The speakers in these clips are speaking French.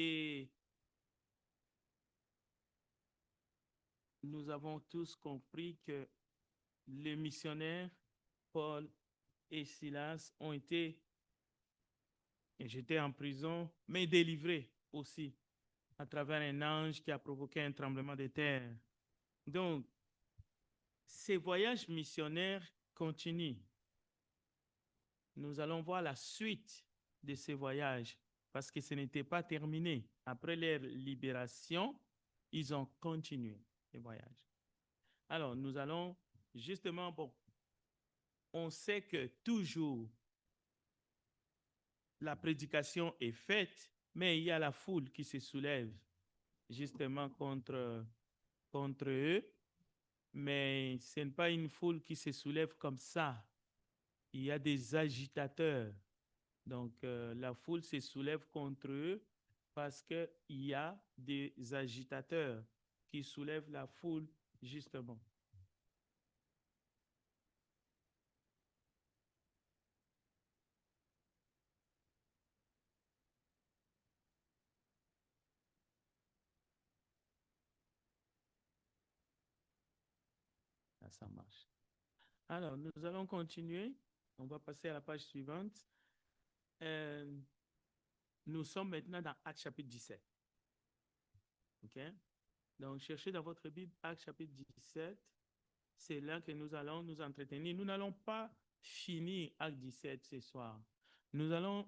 Et nous avons tous compris que les missionnaires, Paul et Silas, ont été jetés en prison, mais délivrés aussi à travers un ange qui a provoqué un tremblement de terre. Donc, ces voyages missionnaires continuent. Nous allons voir la suite de ces voyages parce que ce n'était pas terminé. Après leur libération, ils ont continué les voyages. Alors, nous allons justement, on sait que toujours la prédication est faite, mais il y a la foule qui se soulève justement contre eux, mais ce n'est pas une foule qui se soulève comme ça. Il y a des agitateurs. Donc, la foule se soulève contre eux parce qu'il y a des agitateurs qui soulèvent la foule, justement. Là, ça marche. Alors, nous allons continuer. On va passer à la page suivante. Euh, nous sommes maintenant dans Actes chapitre 17. OK? Donc, cherchez dans votre Bible Actes chapitre 17. C'est là que nous allons nous entretenir. Nous n'allons pas finir Actes 17 ce soir. Nous allons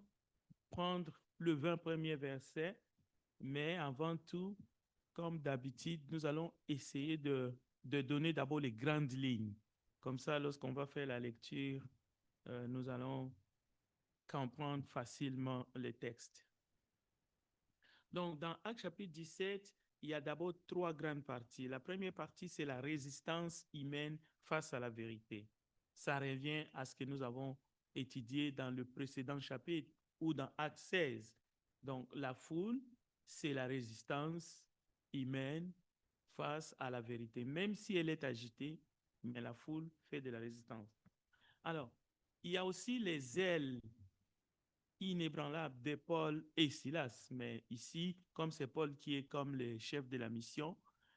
prendre le 20 premier verset, mais avant tout, comme d'habitude, nous allons essayer de donner d'abord les grandes lignes. Comme ça, lorsqu'on va faire la lecture, nous allons comprendre facilement les textes. Donc, dans Actes chapitre 17, il y a d'abord trois grandes parties. La première partie, c'est la résistance humaine face à la vérité. Ça revient à ce que nous avons étudié dans le précédent chapitre ou dans Acte 16. Donc, la foule, c'est la résistance humaine face à la vérité. Même si elle est agitée, mais la foule fait de la résistance. Alors, il y a aussi les ailes inébranlable de Paul et Silas. Mais ici, comme c'est Paul qui est comme le chef de la mission,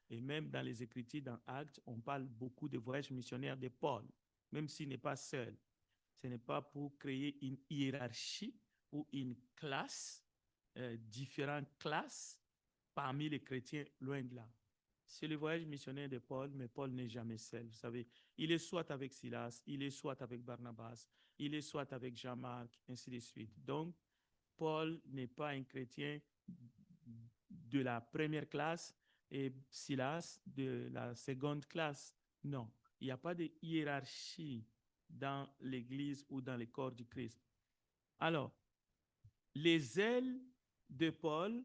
et même dans les Écritures, dans Actes, on parle beaucoup de voyages missionnaires de Paul, même s'il n'est pas seul. Ce n'est pas pour créer une hiérarchie ou une classe, différentes classes parmi les chrétiens, loin de là. C'est le voyage missionnaire de Paul, mais Paul n'est jamais seul. Vous savez, il est soit avec Silas, il est soit avec Barnabas, il est soit avec Jean-Marc, ainsi de suite. Donc, Paul n'est pas un chrétien de la première classe et Silas de la seconde classe. Non, il n'y a pas de hiérarchie dans l'Église ou dans le corps du Christ. Alors, les ailes de Paul,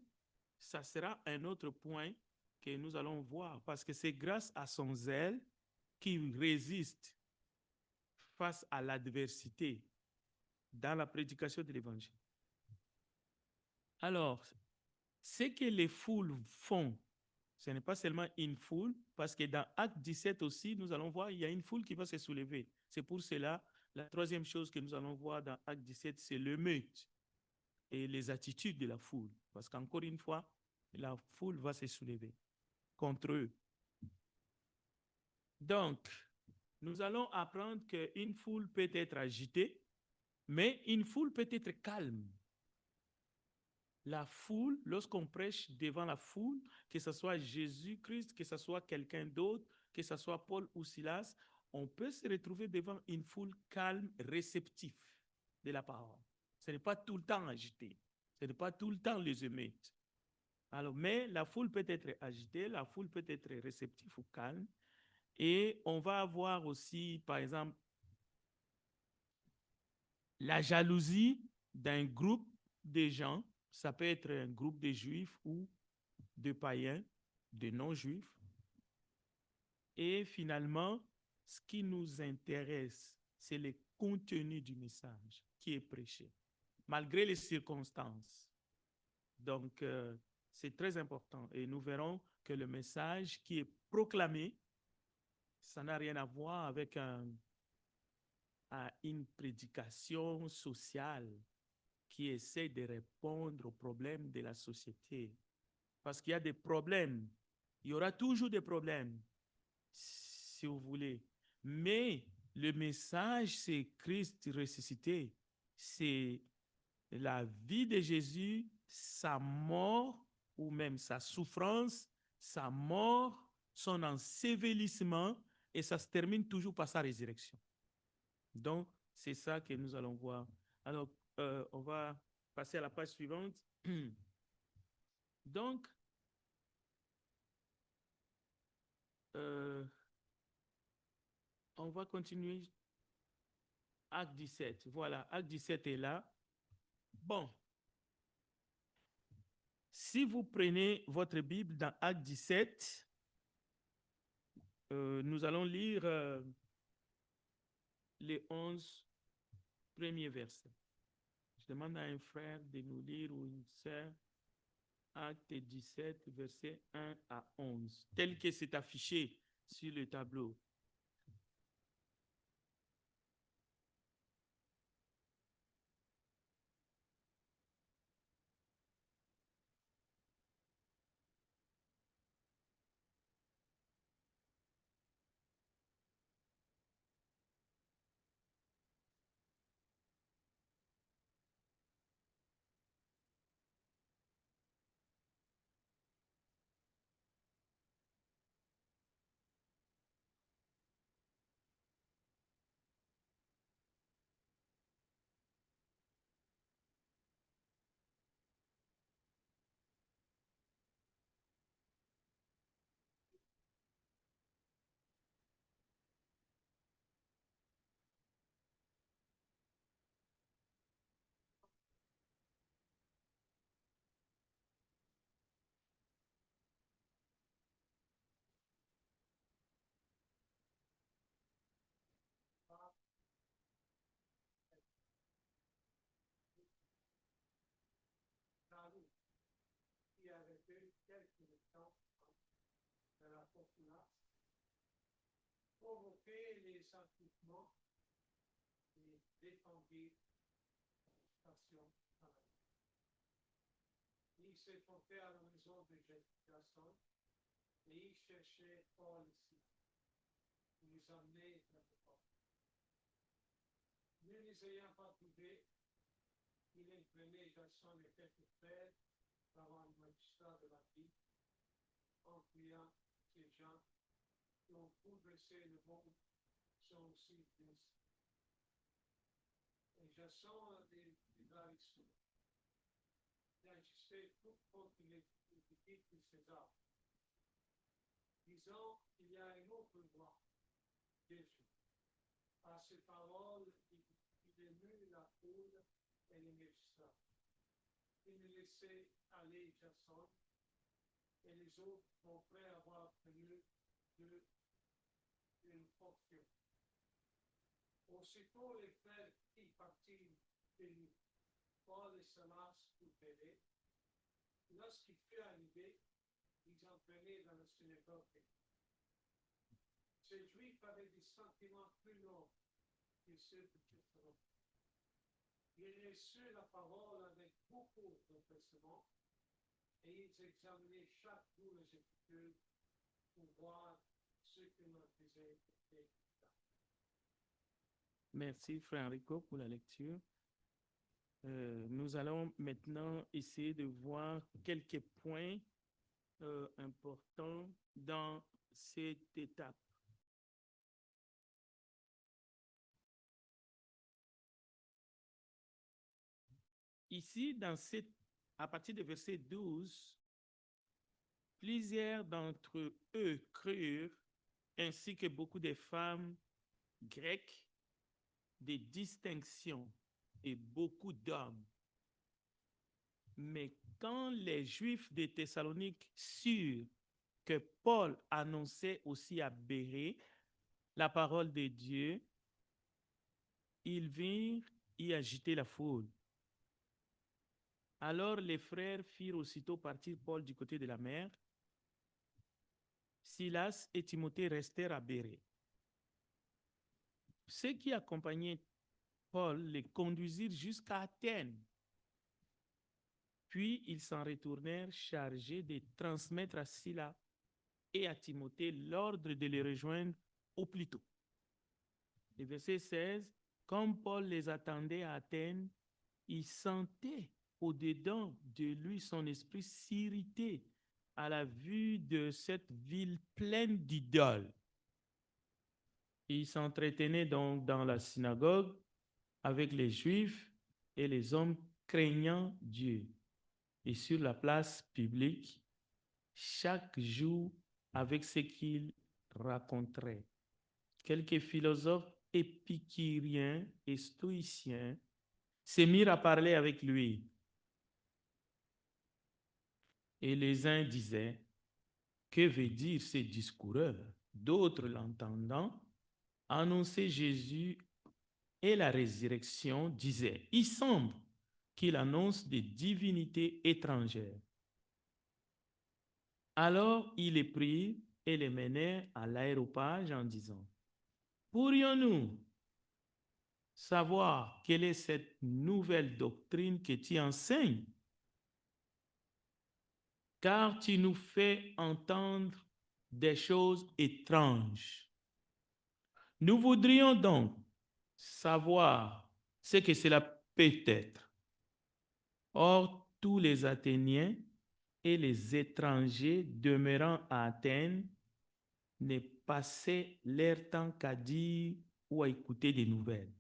ça sera un autre point que nous allons voir, parce que c'est grâce à son zèle qu'il résiste face à l'adversité dans la prédication de l'Évangile. Alors, ce que les foules font, ce n'est pas seulement une foule, parce que dans Acte 17 aussi, nous allons voir, il y a une foule qui va se soulever. C'est pour cela, la troisième chose que nous allons voir dans Acte 17, c'est l'émeute et les attitudes de la foule. Parce qu'encore une fois, la foule va se soulever contre eux. Donc, nous allons apprendre qu'une foule peut être agitée, mais une foule peut être calme. La foule, lorsqu'on prêche devant la foule, que ce soit Jésus-Christ, que ce soit quelqu'un d'autre, que ce soit Paul ou Silas, on peut se retrouver devant une foule calme, réceptive de la parole. Ce n'est pas tout le temps agité. Ce n'est pas tout le temps les émeutes. Alors, mais la foule peut être agitée, la foule peut être réceptive ou calme. Et on va avoir aussi, par exemple, la jalousie d'un groupe de gens. Ça peut être un groupe de juifs ou de païens, de non-juifs. Et finalement, ce qui nous intéresse, c'est le contenu du message qui est prêché, malgré les circonstances. Donc, c'est très important. Et nous verrons que le message qui est proclamé, ça n'a rien à voir avec une prédication sociale qui essaie de répondre aux problèmes de la société. Parce qu'il y a des problèmes. Il y aura toujours des problèmes, si vous voulez. Mais le message, c'est Christ ressuscité. C'est la vie de Jésus, sa mort ou même sa souffrance, sa mort, son ensevelissement, et ça se termine toujours par sa résurrection. Donc, c'est ça que nous allons voir. Alors, on va passer à la page suivante. Donc, on va continuer. Acte 17. Voilà, Acte 17 est là. Bon, si vous prenez votre Bible dans Acte 17, nous allons lire les 11 premiers versets. Je demande à un frère de nous lire ou une sœur Acte 17, versets 1 à 11, tel que c'est affiché sur le tableau. Qui avait fait quelques temps de la populace, provoquer les attroupements et défendit la station. Il s'est porté à la maison de Jason et il cherchait Paul ici. Il les amenait quelque part. Ne les ayant pas trouvés, il imprimait Jason et quelques frères avant le magistrat de la ville, en criant ces gens qui ont bouleversé le monde sont aussi blessés. Et Jason a des ici. Il a insisté tout contre les critiques de César. Disons, il y a une autre voie, Jésus. Par ses paroles, il émut la foule et les magistrats. Il ne laissait aller Jason et les autres sont prêts à avoir tenu une portion. Aussitôt, les frères qui partirent de lui, Paul et Silas furent payés. Lorsqu'il fut arrivé, ils entraînaient dans la synagogue. Ces Juifs avaient des sentiments plus nobles que ceux de Thessalonique. Ils reçurent la parole avec beaucoup d'empressement et ils examinaient chaque jour les Écritures pour voir ce que leur faisait écouter. Merci, Frère Rico, pour la lecture. Nous allons maintenant essayer de voir quelques points importants dans cette étape. Ici, à partir du verset 12, plusieurs d'entre eux crurent, ainsi que beaucoup de femmes grecques, des distinctions et beaucoup d'hommes. Mais quand les Juifs de Thessalonique surent que Paul annonçait aussi à Bérée la parole de Dieu, ils vinrent y agiter la foule. Alors les frères firent aussitôt partir Paul du côté de la mer. Silas et Timothée restèrent à Bérée. Ceux qui accompagnaient Paul les conduisirent jusqu'à Athènes Puis ils s'en retournèrent chargés de transmettre à Silas et à Timothée l'ordre de les rejoindre au plus tôt. Le verset 16, comme Paul les attendait à Athènes, il sentait au-dedans de lui son esprit s'irriter à la vue de cette ville pleine d'idoles. Il s'entretenait donc dans la synagogue avec les Juifs et les hommes craignant Dieu. Et sur la place publique, chaque jour avec ce qu'il raconterait. Quelques philosophes épicuriens et stoïciens se mirent à parler avec lui. Et les uns disaient, que veut dire ce discoureur? D'autres, l'entendant, annonçaient Jésus et la résurrection, disaient, il semble qu'il annonce des divinités étrangères. Alors ils les prirent et les menèrent à l'aréopage en disant, pourrions-nous savoir quelle est cette nouvelle doctrine que tu enseignes? Car tu nous fais entendre des choses étranges. Nous voudrions donc savoir ce que cela peut être. Or, tous les Athéniens et les étrangers demeurant à Athènes ne passaient leur temps qu'à dire ou à écouter des nouvelles.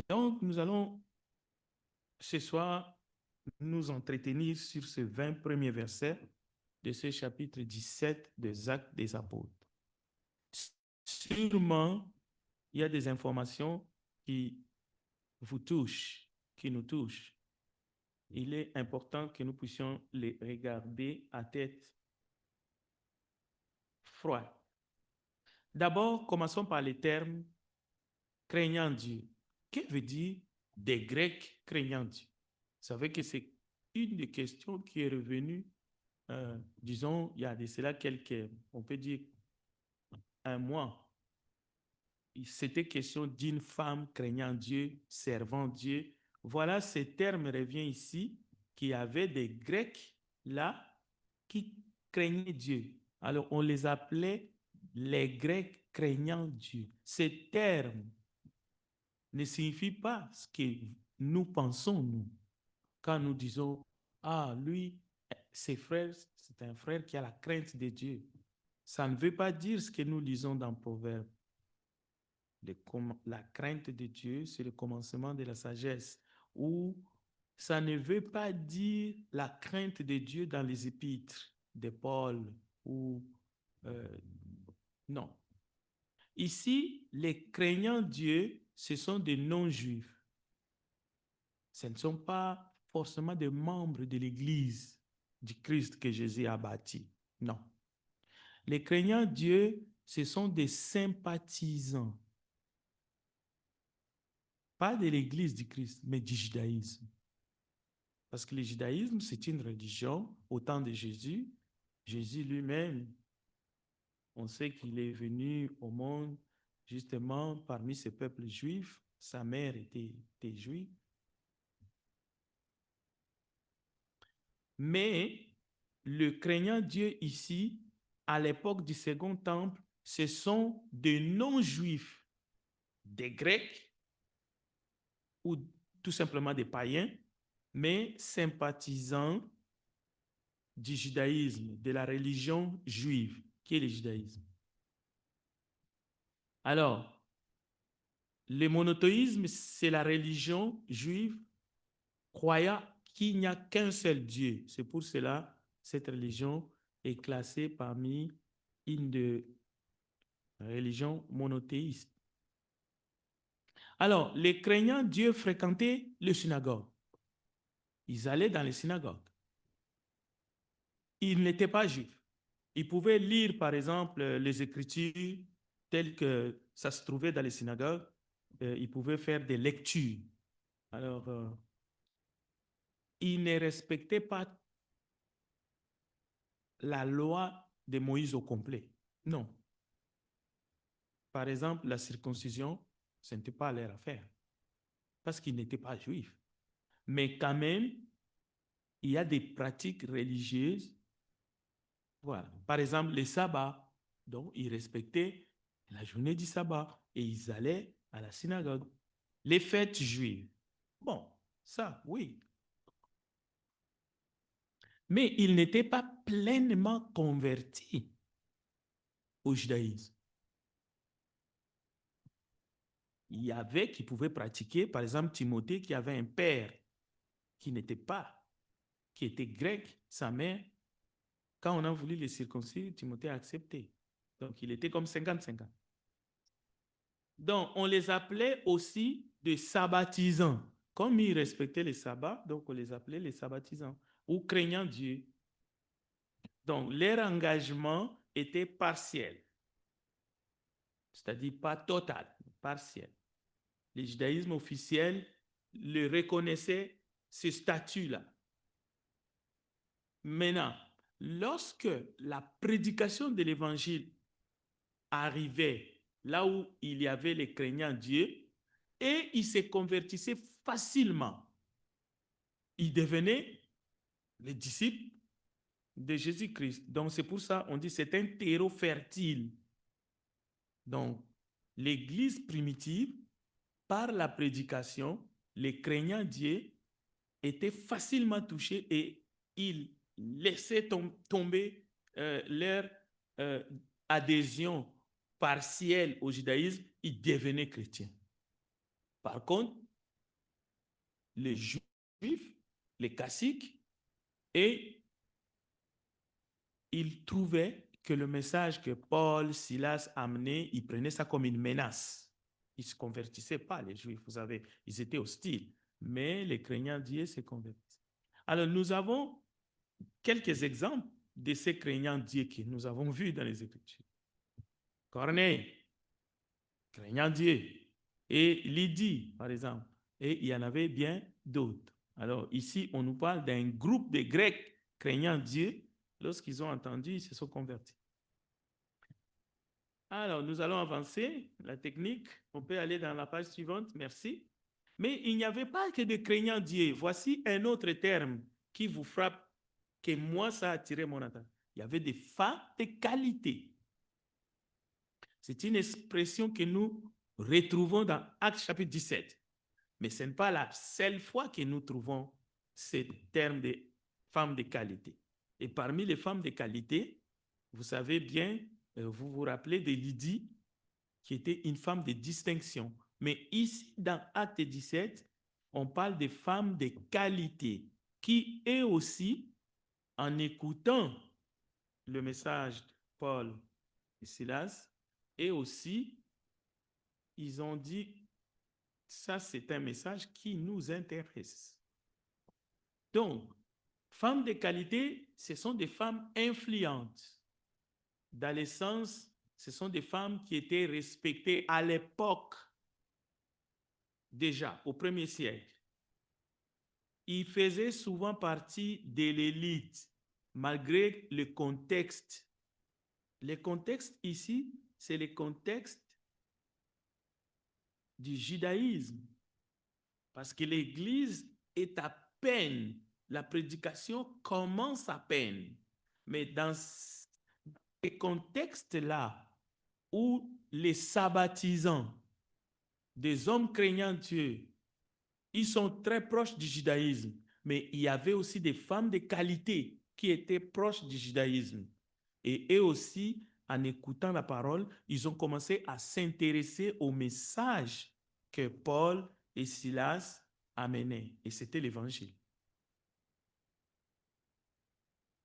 Donc, nous allons ce soir nous entretenir sur ce 20 premiers versets de ce chapitre 17 des Actes des Apôtres. Sûrement, il y a des informations qui vous touchent, qui nous touchent. Il est important que nous puissions les regarder à tête froide. D'abord, commençons par les termes craignant Dieu. Que veut dire des Grecs craignant Dieu? Vous savez que c'est une des questions qui est revenue, disons, il y a de cela quelques, on peut dire, un mois. C'était question d'une femme craignant Dieu, servant Dieu. Voilà, ce terme revient ici, qu'il y avait des Grecs là qui craignaient Dieu. Alors, on les appelait les Grecs craignant Dieu. Ce terme ne signifie pas ce que nous pensons, nous, quand nous disons, ah, lui, ses frères, c'est un frère qui a la crainte de Dieu. Ça ne veut pas dire ce que nous lisons dans Proverbe. La crainte de Dieu, c'est le commencement de la sagesse. Ou ça ne veut pas dire la crainte de Dieu dans les épîtres de Paul. Ou non. Ici, les craignants Dieu, ce sont des non-juifs. Ce ne sont pas forcément des membres de l'Église du Christ que Jésus a bâti. Non. Les craignants Dieu, ce sont des sympathisants. Pas de l'Église du Christ, mais du judaïsme. Parce que le judaïsme, c'est une religion au temps de Jésus. Jésus lui-même, on sait qu'il est venu au monde justement parmi ce peuple juif. Sa mère était juive. Mais le craignant Dieu ici, à l'époque du Second Temple, ce sont des non-juifs, des Grecs ou tout simplement des païens, mais sympathisants du judaïsme, de la religion juive, qui est le judaïsme. Alors, le monothéisme, c'est la religion juive croyant qu'il n'y a qu'un seul Dieu. C'est pour cela que cette religion est classée parmi une des religions monothéistes. Alors, les craignants Dieu fréquentaient les synagogues. Ils allaient dans les synagogues. Ils n'étaient pas juifs. Ils pouvaient lire, par exemple, les Écritures telles que ça se trouvait dans les synagogues. Ils pouvaient faire des lectures. Alors, ils ne respectaient pas la loi de Moïse au complet. Non. Par exemple, la circoncision, ce n'était pas leur affaire, parce qu'ils n'étaient pas juifs. Mais quand même, il y a des pratiques religieuses. Voilà. Par exemple, les sabbats. Donc, ils respectaient la journée du sabbat et ils allaient à la synagogue. Les fêtes juives. Bon, ça, oui. Mais ils n'étaient pas pleinement convertis au judaïsme. Il y avait qui pouvaient pratiquer, par exemple, Timothée qui avait un père qui n'était pas, qui était grec, sa mère. Quand on a voulu les circoncire, Timothée a accepté. Donc, il était comme 50-50. Donc, on les appelait aussi des sabbatisants. Comme ils respectaient les sabbats, donc on les appelait les sabbatisants ou craignant Dieu. Donc, leur engagement était partiel, c'est-à-dire pas total, partiel. Le judaïsme officiel le reconnaissait ce statut-là. Maintenant, lorsque la prédication de l'évangile arrivait là où il y avait les craignants Dieu, et ils se convertissaient facilement, ils devenaient les disciples de Jésus-Christ. Donc, c'est pour ça qu'on dit que c'est un terreau fertile. Donc, l'Église primitive, par la prédication, les craignants Dieu étaient facilement touchés et ils laissaient tomber leur adhésion partielle au judaïsme, ils devenaient chrétiens. Par contre, les juifs, les caciques, et ils trouvaient que le message que Paul, Silas amenaient, ils prenaient ça comme une menace. Ils ne se convertissaient pas, les juifs, vous savez, ils étaient hostiles. Mais les craignants Dieu se convertissent. Alors, nous avons quelques exemples de ces craignants Dieu que nous avons vus dans les Écritures. Corneille, craignant Dieu, et Lydie, par exemple. Et il y en avait bien d'autres. Alors, ici, on nous parle d'un groupe de Grecs craignant Dieu. Lorsqu'ils ont entendu, ils se sont convertis. Alors, nous allons avancer. La technique, on peut aller dans la page suivante. Merci. Mais il n'y avait pas que des craignants Dieu. Voici un autre terme qui vous frappe, que moi, ça a attiré mon attention. Il y avait des femmes de qualité. C'est une expression que nous retrouvons dans Actes chapitre 17. Mais ce n'est pas la seule fois que nous trouvons ce terme de femmes de qualité. Et parmi les femmes de qualité, vous savez bien, vous vous rappelez de Lydie, qui était une femme de distinction. Mais ici, dans Acte 17, on parle de femmes de qualité qui, eux aussi, en écoutant le message de Paul et Silas, et aussi, ils ont dit, ça c'est un message qui nous intéresse. Donc, femmes de qualité, ce sont des femmes influentes. Dans le sens, ce sont des femmes qui étaient respectées à l'époque, déjà, au 1er siècle. Ils faisaient souvent partie de l'élite, malgré le contexte. Le contexte ici, c'est le contexte du judaïsme. Parce que l'Église est à peine, la prédication commence à peine. Mais dans ce contexte-là, où les sabbatisants, des hommes craignant Dieu, ils sont très proches du judaïsme, mais il y avait aussi des femmes de qualité qui étaient proches du judaïsme. Et eux aussi, en écoutant la parole, ils ont commencé à s'intéresser au message que Paul et Silas amenaient. Et c'était l'évangile.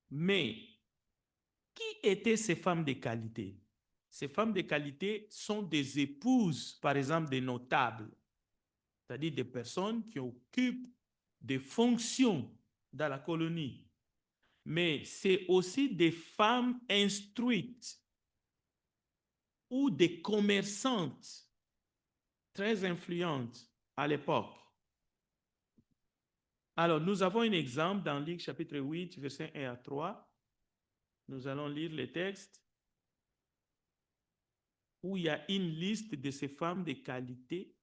Mais qui étaient ces femmes de qualité? Ces femmes de qualité sont des épouses, par exemple, des notables, c'est-à-dire des personnes qui occupent des fonctions dans la colonie. Mais c'est aussi des femmes instruites ou des commerçantes très influentes à l'époque. Alors, nous avons un exemple dans Luc chapitre 8, versets 1 à 3. Nous allons lire le texte où il y a une liste de ces femmes de qualité.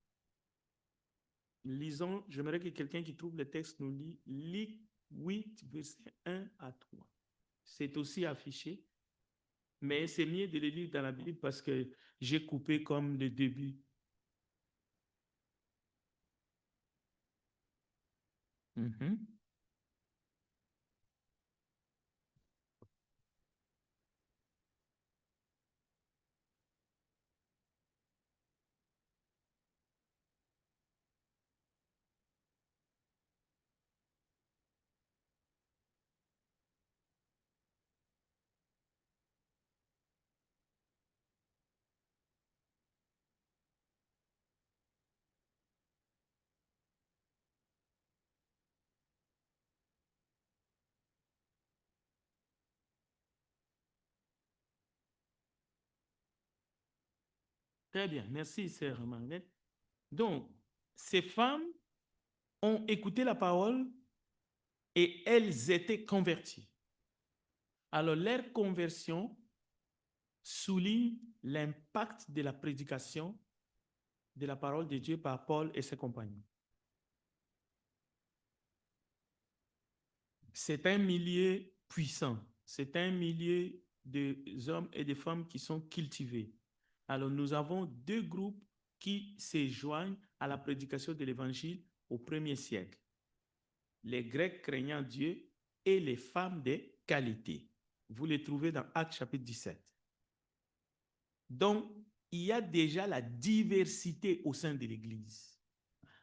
Lisons, j'aimerais que quelqu'un qui trouve le texte nous lit Luc 8, verset 1 à 3. C'est aussi affiché, mais c'est mieux de le lire dans la Bible parce que j'ai coupé comme le début. Très bien, merci, sœur Marlette. Donc, ces femmes ont écouté la parole et elles étaient converties. Alors, leur conversion souligne l'impact de la prédication de la parole de Dieu par Paul et ses compagnons. C'est un milieu puissant, c'est un milieu de hommes et de femmes qui sont cultivés. Alors, nous avons deux groupes qui se joignent à la prédication de l'Évangile au 1er siècle. Les Grecs craignant Dieu et les femmes de qualité. Vous les trouvez dans Actes chapitre 17. Donc, il y a déjà la diversité au sein de l'Église.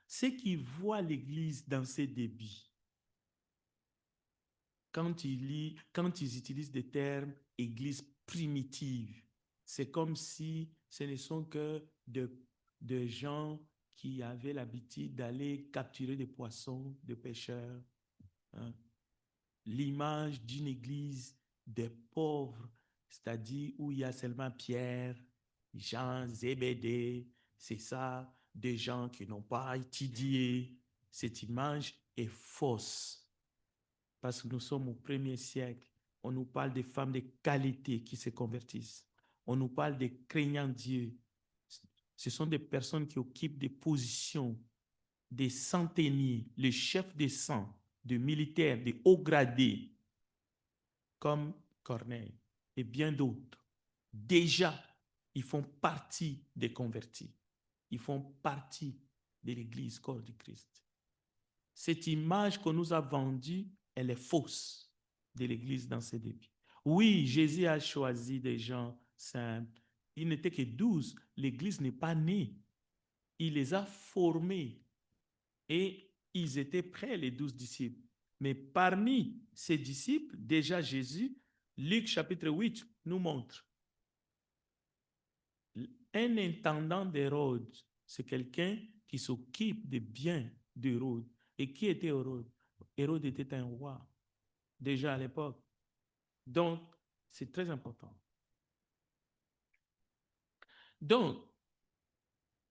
Ceux qui voient l'Église dans ses débuts, quand ils utilisent des termes Église primitive, c'est comme si ce ne sont que de gens qui avaient l'habitude d'aller capturer des poissons, des pêcheurs. Hein. L'image d'une église des pauvres, c'est-à-dire où il y a seulement Pierre, Jean, Zébédée, c'est ça, des gens qui n'ont pas étudié. Cette image est fausse parce que nous sommes au 1er siècle. On nous parle des femmes de qualité qui se convertissent. On nous parle des craignants Dieu. Ce sont des personnes qui occupent des positions, des centeniers, les chefs des cent, des militaires, des hauts gradés, comme Corneille et bien d'autres. Déjà, ils font partie des convertis. Ils font partie de l'Église, corps du Christ. Cette image qu'on nous a vendue, elle est fausse de l'Église dans ses débuts. Oui, Jésus a choisi des gens simples. Il n'était que 12. L'Église n'est pas née. Il les a formés et ils étaient prêts, les 12 disciples. Mais parmi ces disciples, déjà Jésus, Luc chapitre 8 nous montre un intendant d'Hérode, c'est quelqu'un qui s'occupe des biens d'Hérode. Et qui était Hérode? Hérode était un roi, déjà à l'époque. Donc, c'est très important. Donc,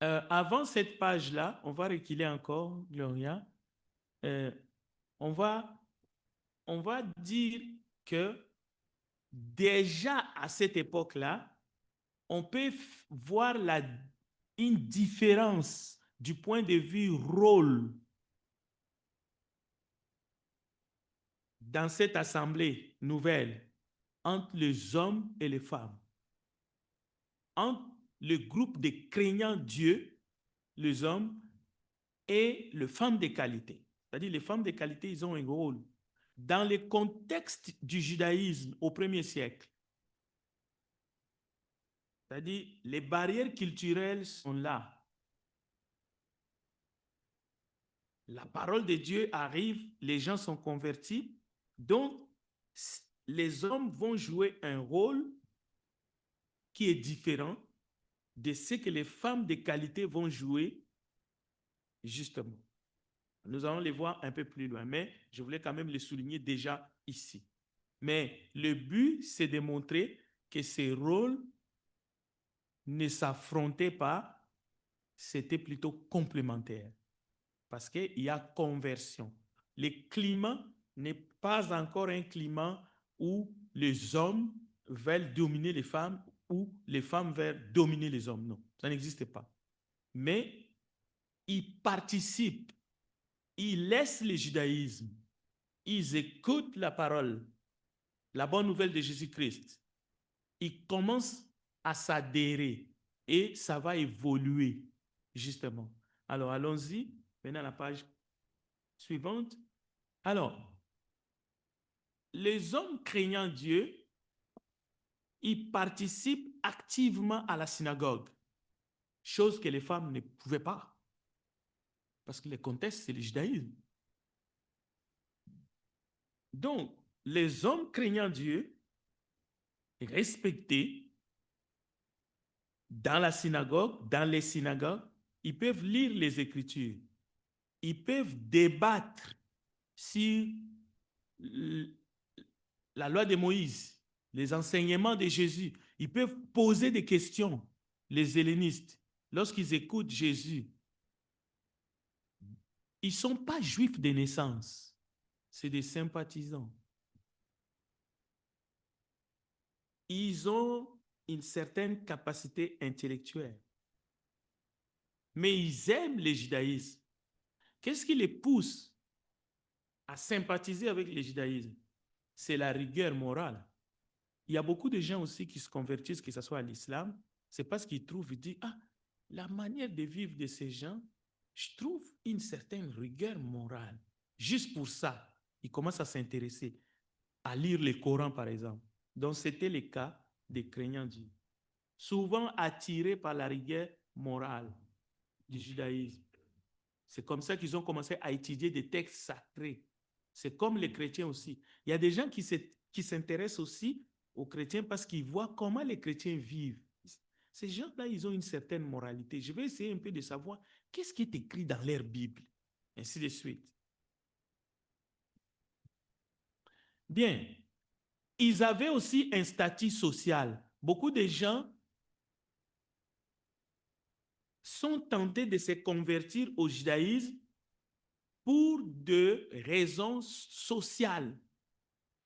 avant cette page-là, on va reculer encore, Gloria. Euh, on va dire que déjà à cette époque-là, on peut voir une différence du point de vue rôle dans cette assemblée nouvelle entre les hommes et les femmes, entre le groupe de craignants Dieu, les hommes, et les femmes de qualité. C'est-à-dire les femmes de qualité, ils ont un rôle. Dans le contexte du judaïsme au 1er siècle, c'est-à-dire les barrières culturelles sont là. La parole de Dieu arrive, les gens sont convertis, donc les hommes vont jouer un rôle qui est différent de ce que les femmes de qualité vont jouer justement. Nous allons les voir un peu plus loin, mais je voulais quand même les souligner déjà ici. Mais le but, c'est de montrer que ces rôles ne s'affrontaient pas, c'était plutôt complémentaire. Parce qu'il y a conversion. Le climat n'est pas encore un climat où les hommes veulent dominer les femmes ou les femmes veulent dominer les hommes. Non, ça n'existe pas. Mais ils participent, ils laissent le judaïsme ils écoutent la parole, la bonne nouvelle de Jésus-Christ. Ils commencent à s'adhérer et ça va évoluer, justement. Alors, allons-y. Maintenant, la page suivante. Alors, les hommes craignant Dieu, ils participent activement à la synagogue, chose que les femmes ne pouvaient pas, parce que le contexte, c'est le judaïsme. Donc, les hommes craignant Dieu, respectés, dans la synagogue, dans les synagogues, ils peuvent lire les Écritures, ils peuvent débattre sur la loi de Moïse, les enseignements de Jésus. Ils peuvent poser des questions, les hellénistes, lorsqu'ils écoutent Jésus. Ils ne sont pas juifs de naissance, c'est des sympathisants. Ils ont une certaine capacité intellectuelle, mais ils aiment le judaïsme. Qu'est-ce qui les pousse à sympathiser avec le judaïsme? C'est la rigueur morale. Il y a beaucoup de gens aussi qui se convertissent, que ce soit à l'islam, c'est parce qu'ils trouvent, ils disent, ah, la manière de vivre de ces gens, je trouve une certaine rigueur morale. Juste pour ça, ils commencent à s'intéresser, à lire le Coran, par exemple. Donc, c'était le cas des craignants Dieu. Souvent attirés par la rigueur morale du judaïsme. C'est comme ça qu'ils ont commencé à étudier des textes sacrés. C'est comme les chrétiens aussi. Il y a des gens qui s'intéressent aussi aux chrétiens parce qu'ils voient comment les chrétiens vivent. Ces gens-là, ils ont une certaine moralité. Je vais essayer un peu de savoir qu'est-ce qui est écrit dans leur Bible, ainsi de suite. Bien, ils avaient aussi un statut social. Beaucoup de gens sont tentés de se convertir au judaïsme pour des raisons sociales.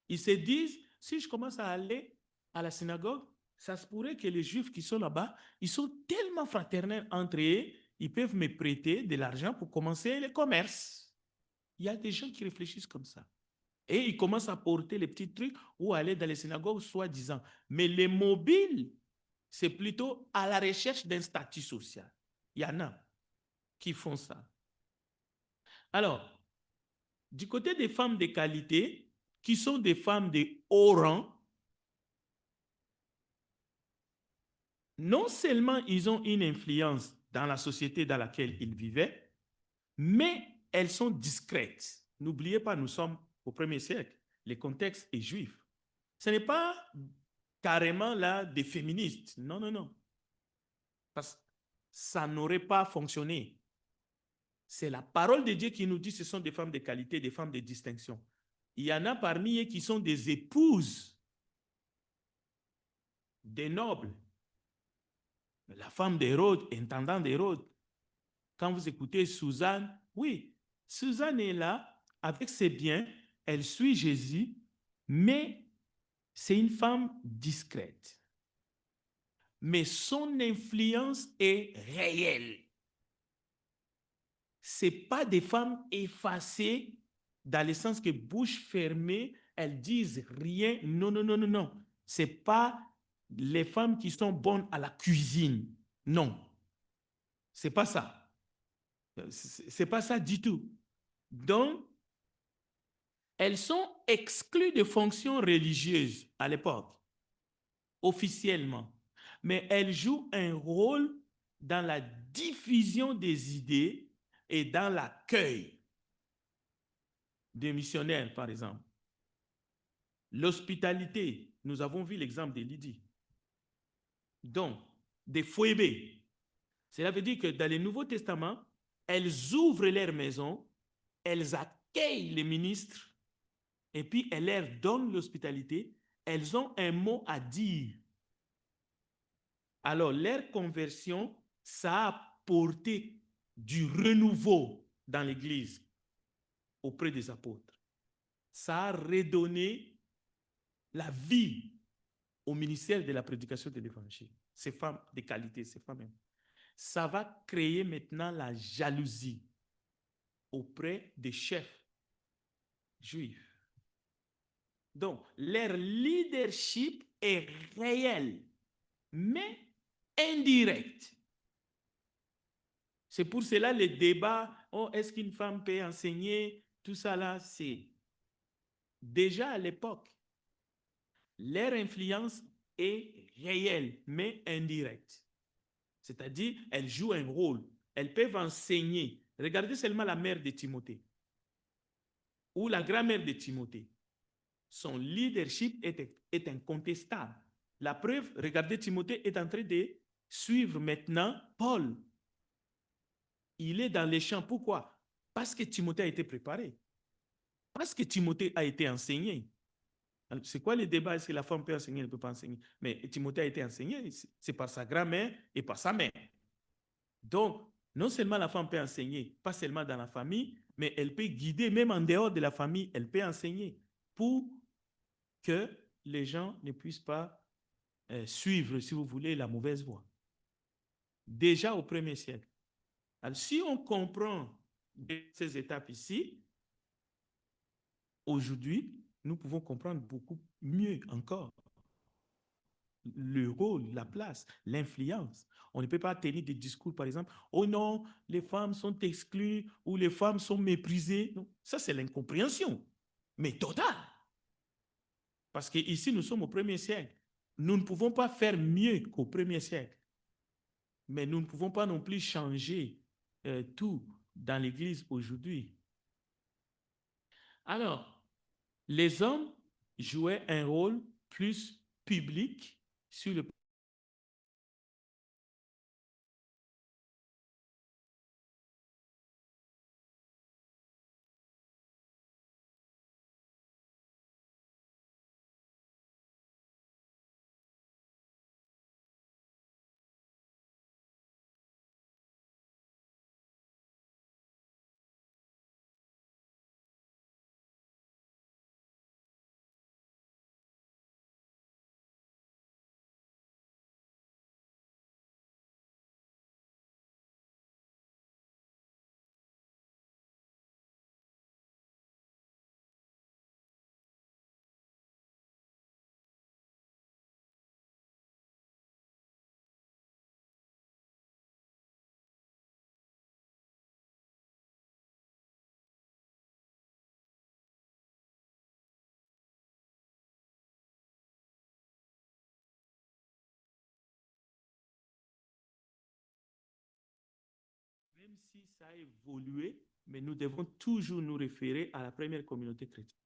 Ils se disent, si je commence à aller à la synagogue, ça se pourrait que les Juifs qui sont là-bas, ils sont tellement fraternels entre eux, ils peuvent me prêter de l'argent pour commencer le commerce. Il y a des gens qui réfléchissent comme ça. Et ils commencent à porter les petits trucs ou aller dans les synagogues, soi-disant. Mais les mobiles, c'est plutôt à la recherche d'un statut social. Il y en a qui font ça. Alors, du côté des femmes de qualité, qui sont des femmes de haut rang, non seulement ils ont une influence dans la société dans laquelle ils vivaient, mais elles sont discrètes. N'oubliez pas, nous sommes au 1er siècle. Le contexte est juif. Ce n'est pas carrément là des féministes. Non, non, non. Parce que ça n'aurait pas fonctionné. C'est la parole de Dieu qui nous dit que ce sont des femmes de qualité, des femmes de distinction. Il y en a parmi eux qui sont des épouses des nobles. La femme d'Hérode, intendant d'Hérode. Quand vous écoutez Suzanne, oui, Suzanne est là avec ses biens, elle suit Jésus, mais c'est une femme discrète. Mais son influence est réelle. Ce n'est pas des femmes effacées dans le sens que bouche fermée, elles disent rien. Non, non, non, non, non. Ce n'est pas les femmes qui sont bonnes à la cuisine. Non. Ce n'est pas ça. Ce n'est pas ça du tout. Donc, elles sont exclues de fonctions religieuses à l'époque, officiellement. Mais elles jouent un rôle dans la diffusion des idées et dans l'accueil des missionnaires, par exemple. L'hospitalité, nous avons vu l'exemple de Lydie. Donc, des Phoébé. Cela veut dire que dans le Nouveau Testament, elles ouvrent leurs maisons, elles accueillent les ministres, et puis elles leur donnent l'hospitalité. Elles ont un mot à dire. Alors, leur conversion, ça a apporté du renouveau dans l'Église auprès des apôtres. Ça a redonné la vie au ministère de la prédication de l'Évangile. Ces femmes de qualité, ces femmes. Ça va créer maintenant la jalousie auprès des chefs juifs. Donc, leur leadership est réel, mais indirect. C'est pour cela le débat, oh, est-ce qu'une femme peut enseigner? Tout ça là, c'est déjà à l'époque. Leur influence est réelle, mais indirecte. C'est-à-dire, elles jouent un rôle. Elles peuvent enseigner. Regardez seulement la mère de Timothée ou la grand-mère de Timothée. Son leadership est incontestable. La preuve, regardez, Timothée est en train de suivre maintenant Paul. Il est dans les champs. Pourquoi? Parce que Timothée a été préparé. Parce que Timothée a été enseigné. C'est quoi le débat? Est-ce que la femme peut enseigner, elle ne peut pas enseigner? Mais Timothée a été enseigné, c'est par sa grand-mère et par sa mère. Donc, non seulement la femme peut enseigner, pas seulement dans la famille, mais elle peut guider, même en dehors de la famille, elle peut enseigner pour que les gens ne puissent pas suivre, si vous voulez, la mauvaise voie. Déjà au premier siècle. Alors, si on comprend ces étapes ici, aujourd'hui, nous pouvons comprendre beaucoup mieux encore le rôle, la place, l'influence. On ne peut pas tenir des discours, par exemple, oh non, les femmes sont exclues ou les femmes sont méprisées. Non, ça, c'est l'incompréhension, mais totale. Parce qu'ici, nous sommes au premier siècle. Nous ne pouvons pas faire mieux qu'au premier siècle. Mais nous ne pouvons pas non plus changer tout dans l'Église aujourd'hui. Alors, les hommes jouaient un rôle plus public sur le même si ça a évolué, mais nous devons toujours nous référer à la première communauté chrétienne.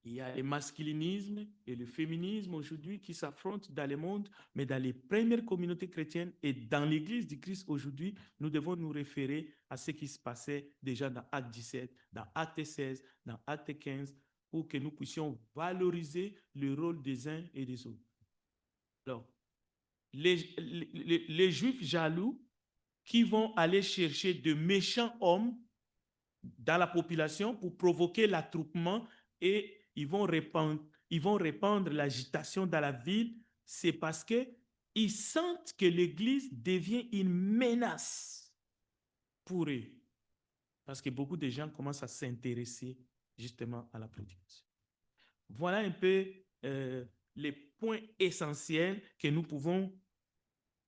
Il y a le masculinisme et le féminisme aujourd'hui qui s'affrontent dans le monde, mais dans les premières communautés chrétiennes et dans l'Église du Christ aujourd'hui, nous devons nous référer à ce qui se passait déjà dans Acte 17, dans Acte 16, dans Acte 15, pour que nous puissions valoriser le rôle des uns et des autres. Alors, les Juifs jaloux qui vont aller chercher de méchants hommes dans la population pour provoquer l'attroupement et ils vont répandre l'agitation dans la ville, c'est parce qu'ils sentent que l'Église devient une menace pour eux. Parce que beaucoup de gens commencent à s'intéresser justement à la prédication. Voilà un peu les points essentiels que nous pouvons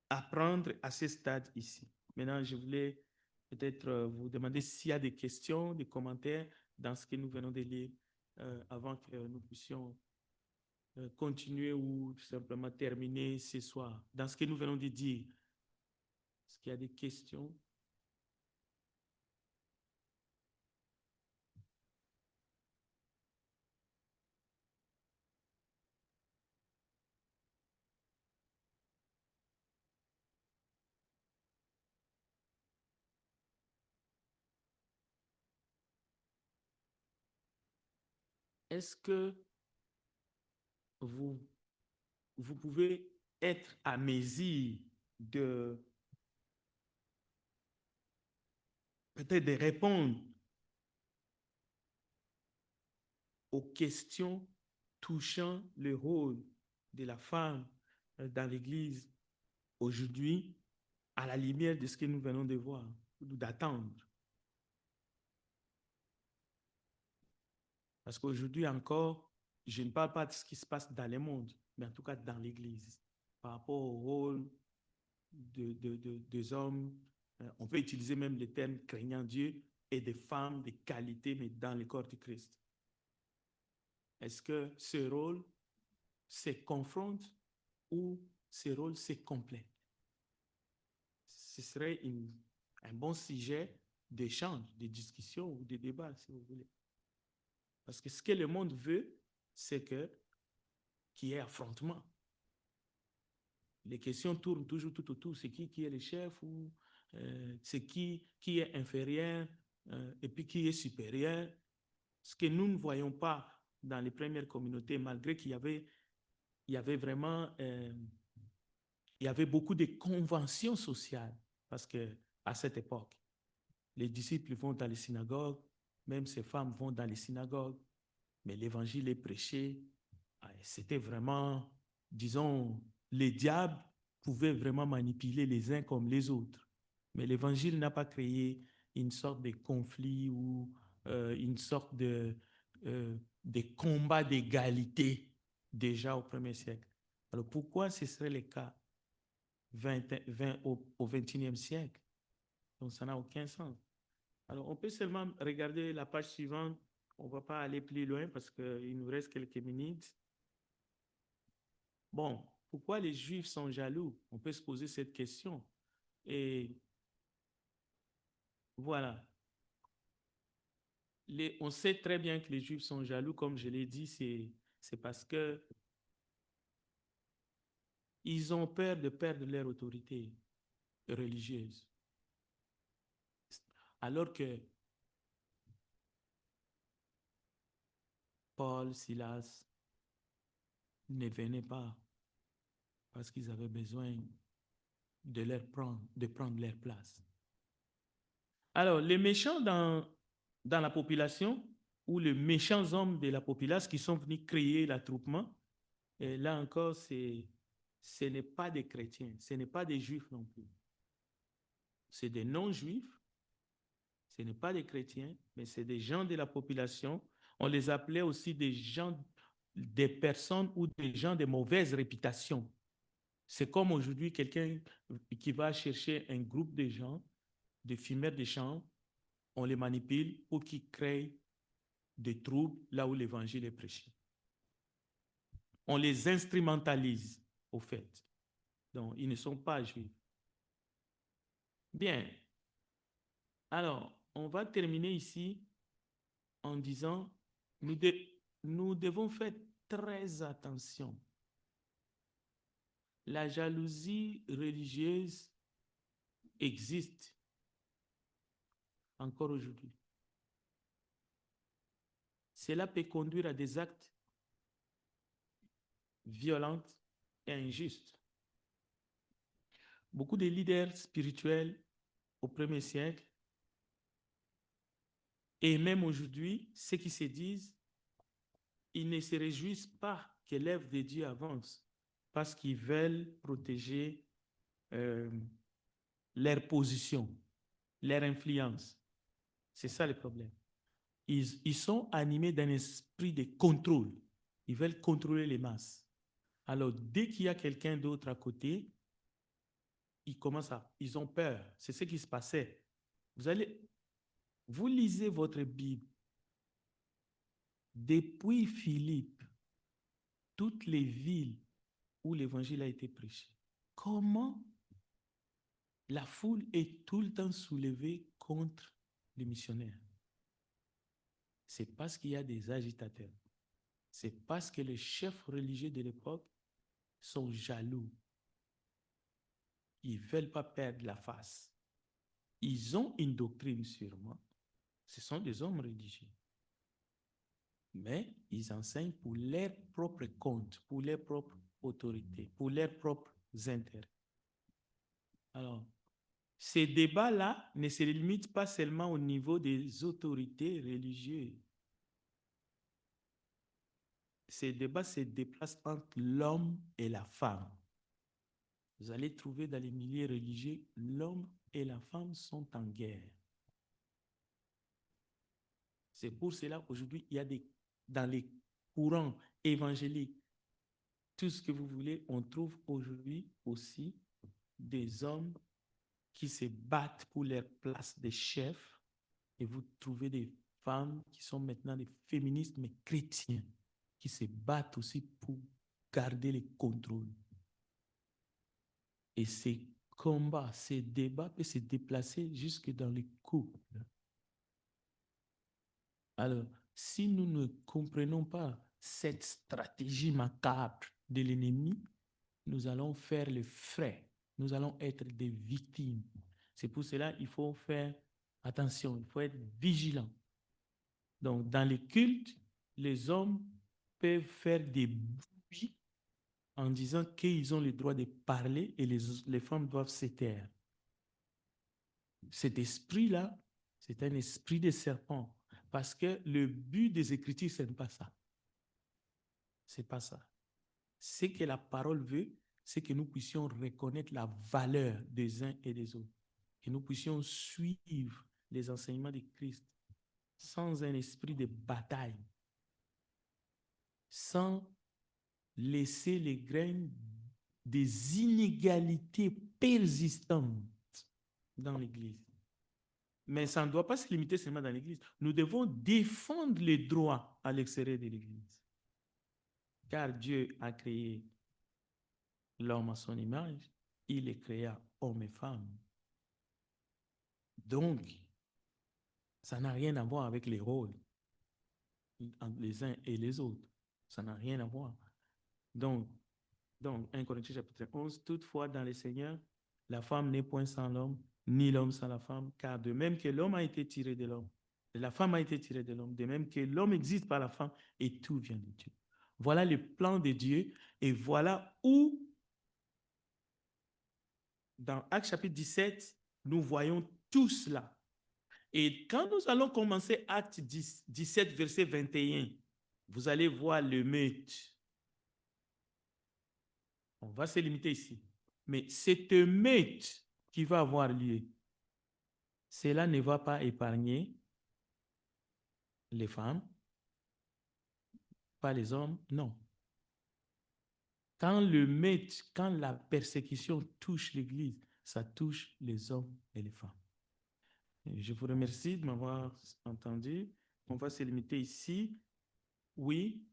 apprendre à ce stade ici. Maintenant, je voulais peut-être vous demander s'il y a des questions, des commentaires dans ce que nous venons de lire avant que nous puissions continuer ou simplement terminer ce soir. Dans ce que nous venons de dire, est-ce qu'il y a des questions? Est-ce que vous, vous pouvez être à mesure de peut-être de répondre aux questions touchant le rôle de la femme dans l'Église aujourd'hui à la lumière de ce que nous venons de voir ou d'attendre? Parce qu'aujourd'hui encore, je ne parle pas de ce qui se passe dans le monde, mais en tout cas dans l'Église, par rapport au rôle des hommes. On peut utiliser même le terme craignant Dieu et des femmes de qualité, mais dans le corps du Christ. Est-ce que ce rôle se confronte ou ce rôle se complète? Ce serait un bon sujet d'échange, de discussion ou de débat, si vous voulez. Parce que ce que le monde veut, c'est qu'il y ait affrontement. Les questions tournent toujours tout autour. C'est qui est le chef ou c'est qui est inférieur et puis qui est supérieur. Ce que nous ne voyons pas dans les premières communautés, malgré qu'il y avait vraiment il y avait beaucoup de conventions sociales. Parce qu'à cette époque, les disciples vont dans les synagogues, même ces femmes vont dans les synagogues, mais l'évangile est prêché. C'était vraiment, disons, les diables pouvaient vraiment manipuler les uns comme les autres. Mais l'évangile n'a pas créé une sorte de conflit ou une sorte de combat d'égalité déjà au 1er siècle. Alors pourquoi ce serait le cas au 21e siècle? Donc ça n'a aucun sens. Alors on peut seulement regarder la page suivante. On ne va pas aller plus loin parce qu'il nous reste quelques minutes. Bon, pourquoi les Juifs sont jaloux? On peut se poser cette question. Et voilà. On sait très bien que les Juifs sont jaloux, comme je l'ai dit, c'est parce que ils ont peur de perdre leur autorité religieuse. Alors que Paul, Silas ne venaient pas parce qu'ils avaient besoin de prendre leur place. Alors, les méchants dans la population, ou les méchants hommes de la population qui sont venus créer l'attroupement, et là encore, ce n'est pas des chrétiens, ce n'est pas des juifs non plus. C'est des non-juifs, ce n'est pas des chrétiens, mais c'est des gens de la population. On les appelait aussi des gens, des personnes ou des gens de mauvaise réputation. C'est comme aujourd'hui quelqu'un qui va chercher un groupe de gens, de fumeurs de champs, on les manipule pour qu'ils créent des troubles là où l'évangile est prêché. On les instrumentalise, au fait. Donc, ils ne sont pas juifs. Bien. Alors, on va terminer ici en disant, nous devons faire très attention. La jalousie religieuse existe encore aujourd'hui. Cela peut conduire à des actes violents et injustes. Beaucoup de leaders spirituels au 1er siècle et même aujourd'hui, ceux qui se disent, ils ne se réjouissent pas que l'œuvre de Dieu avance parce qu'ils veulent protéger leur position, leur influence. C'est ça le problème. Ils sont animés d'un esprit de contrôle. Ils veulent contrôler les masses. Alors, dès qu'il y a quelqu'un d'autre à côté, ils ont peur. C'est ce qui se passait. Vous lisez votre Bible. Depuis Philippe, toutes les villes où l'évangile a été prêché, comment la foule est tout le temps soulevée contre les missionnaires? C'est parce qu'il y a des agitateurs. C'est parce que les chefs religieux de l'époque sont jaloux. Ils ne veulent pas perdre la face. Ils ont une doctrine sûrement. Ce sont des hommes religieux. Mais ils enseignent pour leur propre compte, pour leur propre autorité, pour leurs propres intérêts. Alors, ces débats-là ne se limitent pas seulement au niveau des autorités religieuses. Ces débats se déplacent entre l'homme et la femme. Vous allez trouver dans les milieux religieux, l'homme et la femme sont en guerre. C'est pour cela qu'aujourd'hui, il y a des dans les courants évangéliques, tout ce que vous voulez, on trouve aujourd'hui aussi des hommes qui se battent pour leur place de chef, et vous trouvez des femmes qui sont maintenant des féministes, mais chrétiens, qui se battent aussi pour garder le contrôle. Et ces combats, ces débats peuvent se déplacer jusque dans les couples. Alors, si nous ne comprenons pas cette stratégie macabre de l'ennemi, nous allons faire les frais. Nous allons être des victimes. C'est pour cela qu'il faut faire attention, il faut être vigilant. Donc, dans les cultes, les hommes peuvent faire des bruits en disant qu'ils ont le droit de parler et les femmes doivent se taire. Cet esprit-là, c'est un esprit de serpent. Parce que le but des Écritures, ce n'est pas ça. Ce n'est pas ça. Ce que la parole veut, c'est que nous puissions reconnaître la valeur des uns et des autres. Que nous puissions suivre les enseignements de Christ sans un esprit de bataille, sans laisser les graines des inégalités persistantes dans l'Église. Mais ça ne doit pas se limiter seulement dans l'Église. Nous devons défendre les droits à l'extérieur de l'Église. Car Dieu a créé l'homme à son image, il les créa homme et femme. Donc, ça n'a rien à voir avec les rôles entre les uns et les autres. Ça n'a rien à voir. Donc 1 Corinthiens chapitre 11, toutefois dans le Seigneur, la femme n'est point sans l'homme, ni l'homme sans la femme, car de même que l'homme a été tiré de l'homme, la femme a été tirée de l'homme, de même que l'homme existe par la femme, et tout vient de Dieu. Voilà le plan de Dieu, et voilà où, dans Actes chapitre 17, nous voyons tout cela. Et quand nous allons commencer Actes 17, verset 21, vous allez voir le meute. On va se limiter ici. Mais cette meute qui va avoir lieu, cela ne va pas épargner les femmes, pas les hommes, non. Quand le meute, quand la persécution touche l'Église, ça touche les hommes et les femmes. Je vous remercie de m'avoir entendu. On va se limiter ici. Oui.